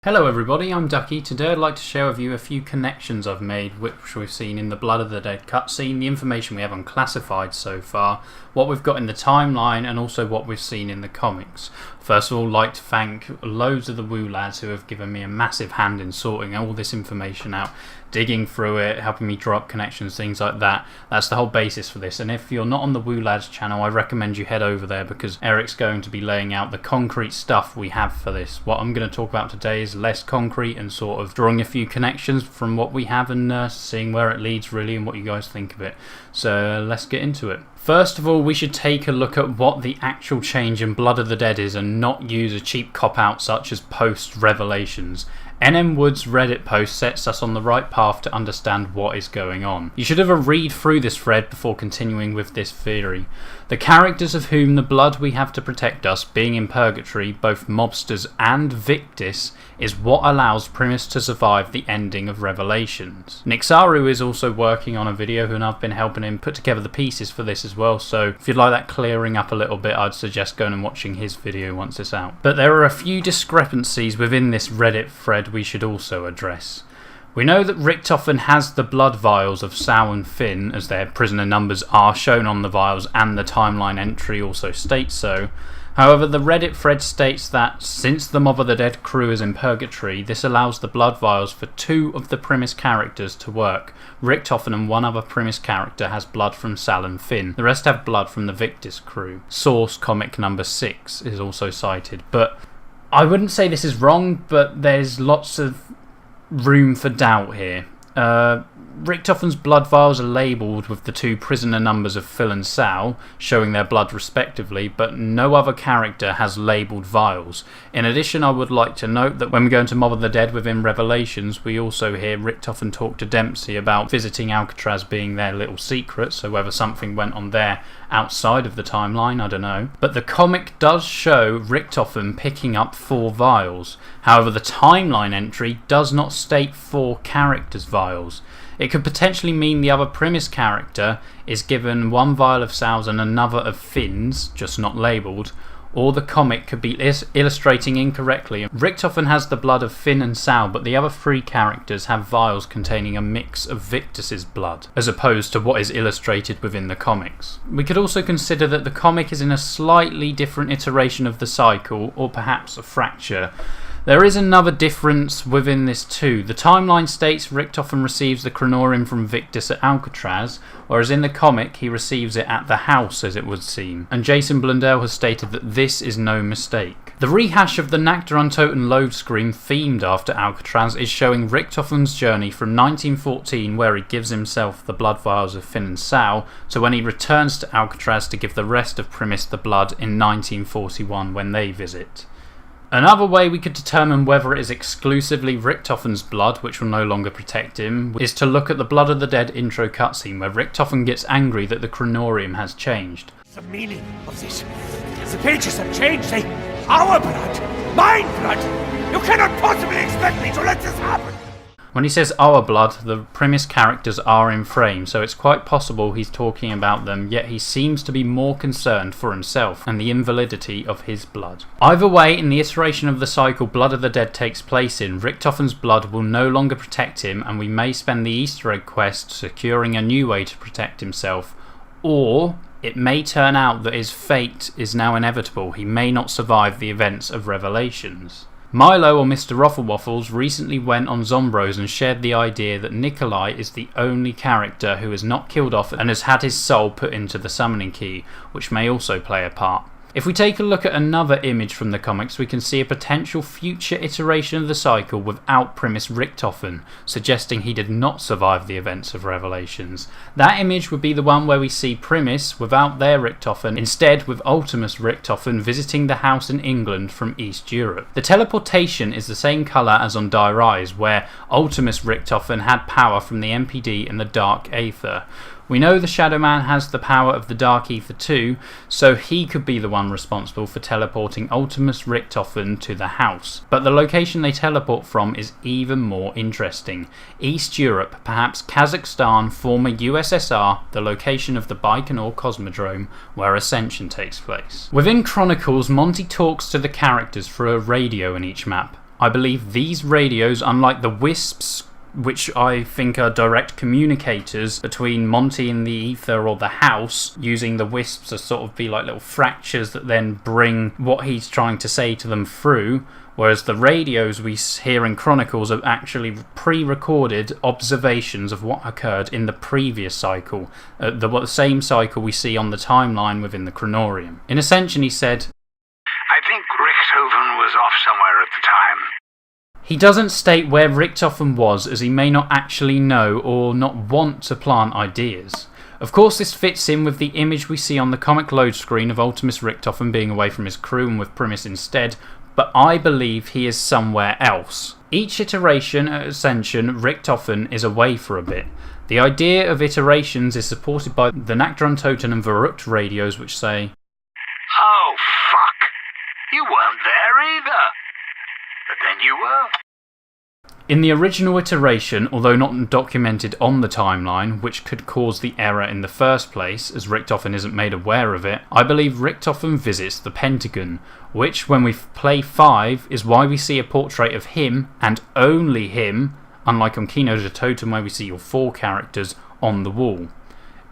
Hello everybody, I'm Ducky. Today I'd like to share with you a few connections I've made which we've seen in the Blood of the Dead cutscene, the information we have unclassified so far, what we've got in the timeline and also what we've seen in the comics. First of all, I'd like to thank loads of the Woo lads who have given me a massive hand in sorting all this information out, digging through it, helping me draw up connections, things like that. That's the whole basis for this, and if you're not on the Woo lads channel, I recommend you head over there because Eric's going to be laying out the concrete stuff we have for this. What I'm going to talk about today is less concrete and sort of drawing a few connections from what we have and seeing where it leads really and what you guys think of it. So let's get into it. First of all, we should take a look at what the actual change in Blood of the Dead is and not use a cheap cop-out such as post-revelations. NM Wood's Reddit post sets us on the right path to understand what is going on. You should have a read through this thread before continuing with this theory. The characters of whom the blood we have to protect us, being in purgatory, both mobsters and Victis, is what allows Primus to survive the ending of Revelations. Nixaru is also working on a video and I've been helping him put together the pieces for this as well, so if you'd like that clearing up a little bit, I'd suggest going and watching his video once it's out. But there are a few discrepancies within this Reddit thread we should also address. We know that Richtofen has the blood vials of Sal and Finn, as their prisoner numbers are shown on the vials and the timeline entry also states so. However, the Reddit thread states that since the Mob of the Dead crew is in purgatory, this allows the blood vials for two of the Primus characters to work. Richtofen and one other Primus character has blood from Sal and Finn. The rest have blood from the Victis crew. Source comic number 6 is also cited, but I wouldn't say this is wrong, but there's lots of room for doubt here. Richtofen's blood vials are labelled with the two prisoner numbers of Phil and Sal, showing their blood respectively, but no other character has labelled vials. In addition, I would like to note that when we go into Mob of the Dead within Revelations, we also hear Richtofen talk to Dempsey about visiting Alcatraz being their little secret, so whether something went on there outside of the timeline, I don't know. But the comic does show Richtofen picking up 4 vials. However, the timeline entry does not state 4 characters' vials. It could potentially mean the other Primus character is given 1 vial of Sal's and another of Finn's, just not labelled, or the comic could be illustrating incorrectly. Richtofen has the blood of Finn and Sal, but the other 3 characters have vials containing a mix of Victis' blood, as opposed to what is illustrated within the comics. We could also consider that the comic is in a slightly different iteration of the cycle, or perhaps a fracture. There is another difference within this too. The timeline states Richtofen receives the Chronorium from Victis at Alcatraz, whereas in the comic he receives it at the house, as it would seem. And Jason Blundell has stated that this is no mistake. The rehash of the Nacta Untoten load screen themed after Alcatraz is showing Richtofen's journey from 1914, where he gives himself the blood vials of Finn and Sal, to when he returns to Alcatraz to give the rest of Primus the blood in 1941 when they visit. Another way we could determine whether it is exclusively Richtofen's blood, which will no longer protect him, is to look at the Blood of the Dead intro cutscene where Richtofen gets angry that the Chronorium has changed. The meaning of this. The pages have changed. They... Our blood! Mine blood! You cannot possibly expect me to let this happen! When he says our blood, the Primus characters are in frame, so it's quite possible he's talking about them, yet he seems to be more concerned for himself and the invalidity of his blood. Either way, in the iteration of the cycle Blood of the Dead takes place in, Richtofen's blood will no longer protect him, and we may spend the Easter egg quest securing a new way to protect himself, or it may turn out that his fate is now inevitable. He may not survive the events of Revelations. Milo, or Mr. Rufflewaffles, recently went on Zombros and shared the idea that Nikolai is the only character who has not killed off and has had his soul put into the summoning key, which may also play a part. If we take a look at another image from the comics, we can see a potential future iteration of the cycle without Primus Richtofen, suggesting he did not survive the events of Revelations. That image would be the one where we see Primus without their Richtofen, instead with Ultimus Richtofen visiting the house in England from East Europe. The teleportation is the same colour as on Die Rise, where Ultimus Richtofen had power from the MPD and the Dark Aether. We know the Shadow Man has the power of the Dark Aether too, so he could be the one responsible for teleporting Ultimus Richtofen to the house. But the location they teleport from is even more interesting. East Europe, perhaps Kazakhstan, former USSR, the location of the Baikonur Cosmodrome, where Ascension takes place. Within Chronicles, Monty talks to the characters through a radio in each map. I believe these radios, unlike the Wisps, which I think are direct communicators between Monty and the ether or the house, using the Wisps to sort of be like little fractures that then bring what he's trying to say to them through, whereas the radios we hear in Chronicles are actually pre-recorded observations of what occurred in the previous cycle, the same cycle we see on the timeline within the Chronorium. In Ascension he said, I think Richtofen was off somewhere at the time. He doesn't state where Richtofen was, as he may not actually know or not want to plant ideas. Of course this fits in with the image we see on the comic load screen of Ultimus Richtofen being away from his crew and with Primus instead, but I believe he is somewhere else. Each iteration at Ascension, Richtofen is away for a bit. The idea of iterations is supported by the Nactron Toten and Verrucht radios, which say, Oh, fuck. You weren't there either. But then you were. In the original iteration, although not documented on the timeline, which could cause the error in the first place, as Richtofen isn't made aware of it, I believe Richtofen visits the Pentagon, which, when we play 5, is why we see a portrait of him, and only him, unlike on Kino de Totem where we see your 4 characters, on the wall.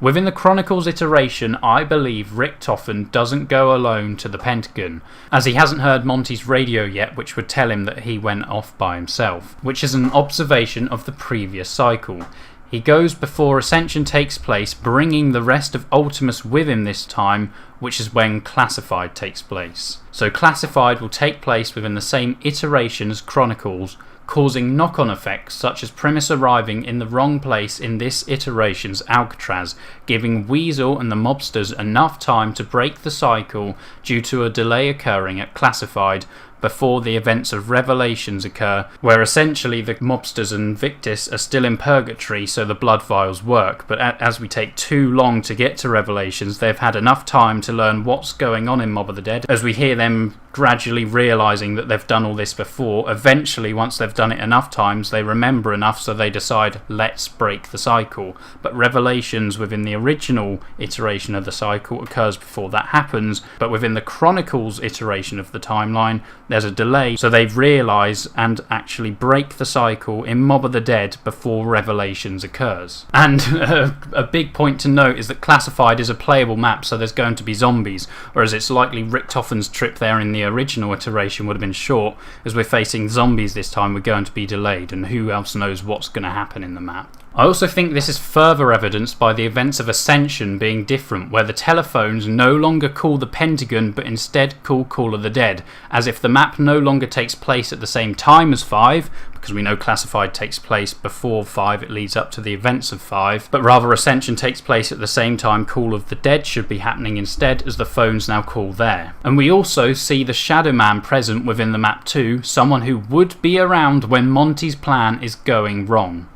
Within the Chronicles iteration, I believe Richtofen doesn't go alone to the Pentagon, as he hasn't heard Monty's radio yet, which would tell him that he went off by himself, which is an observation of the previous cycle. He goes before Ascension takes place, bringing the rest of Ultimus with him this time, which is when Classified takes place. So Classified will take place within the same iteration as Chronicles, causing knock-on effects such as Primus arriving in the wrong place in this iteration's Alcatraz, giving Weasel and the mobsters enough time to break the cycle due to a delay occurring at Classified before the events of Revelations occur, where essentially the mobsters and Victus are still in purgatory so the blood vials work, but as we take too long to get to Revelations, they've had enough time to learn what's going on in Mob of the Dead, as we hear them gradually realising that they've done all this before. Eventually, once they've done it enough times, they remember enough so they decide, let's break the cycle. But Revelations within the original iteration of the cycle occurs before that happens, but within the Chronicles iteration of the timeline, there's a delay, so they realise and actually break the cycle in Mob of the Dead before Revelations occurs. And a big point to note is that Classified is a playable map, so there's going to be zombies, whereas it's likely Richtofen's trip there in the original iteration would have been short, as we're facing zombies this time, we're going to be delayed, and who else knows what's going to happen in the map. I also think this is further evidenced by the events of Ascension being different, where the telephones no longer call the Pentagon but instead call Call of the Dead, as if the map no longer takes place at the same time as 5, because we know Classified takes place before 5, it leads up to the events of 5, but rather Ascension takes place at the same time Call of the Dead should be happening instead, as the phones now call there. And we also see the Shadow Man present within the map too, someone who would be around when Monty's plan is going wrong.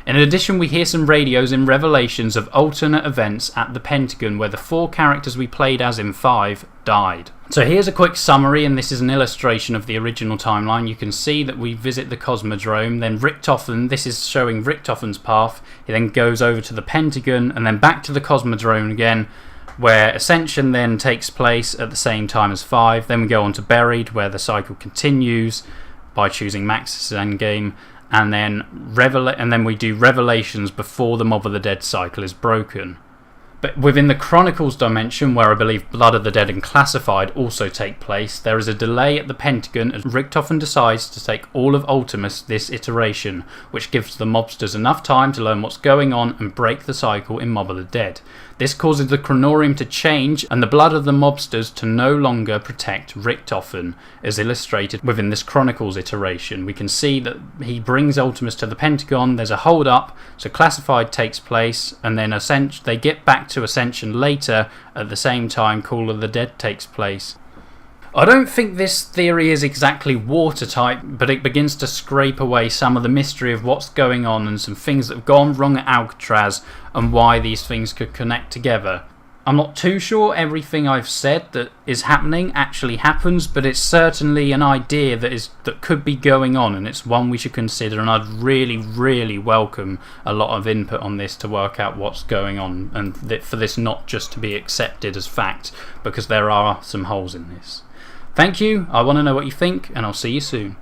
In addition, we hear some radios in Revelations of alternate events at the Pentagon where the 4 characters we played as in 5 died. So here's a quick summary, and this is an illustration of the original timeline. You can see that we visit the Cosmodrome, then Richtofen, this is showing Richtofen's path, he then goes over to the Pentagon and then back to the Cosmodrome again, where Ascension then takes place at the same time as 5. Then we go on to Buried, where the cycle continues by choosing Max's endgame, and then we do Revelations before the Mob of the Dead cycle is broken. But within the Chronicles dimension, where I believe Blood of the Dead and Classified also take place, there is a delay at the Pentagon as Richtofen decides to take all of Ultimus this iteration, which gives the mobsters enough time to learn what's going on and break the cycle in Mob of the Dead. This causes the Chronorium to change and the blood of the mobsters to no longer protect Richtofen, as illustrated within this Chronicles iteration. We can see that he brings Ultimus to the Pentagon, there's a hold up, so Classified takes place, and then they get back to Ascension later at the same time Call of the Dead takes place. I don't think this theory is exactly watertight, but it begins to scrape away some of the mystery of what's going on and some things that have gone wrong at Alcatraz and why these things could connect together. I'm not too sure everything I've said that is happening actually happens, but it's certainly an idea that could be going on, and it's one we should consider, and I'd really welcome a lot of input on this to work out what's going on, and for this not just to be accepted as fact, because there are some holes in this. Thank you, I want to know what you think, and I'll see you soon.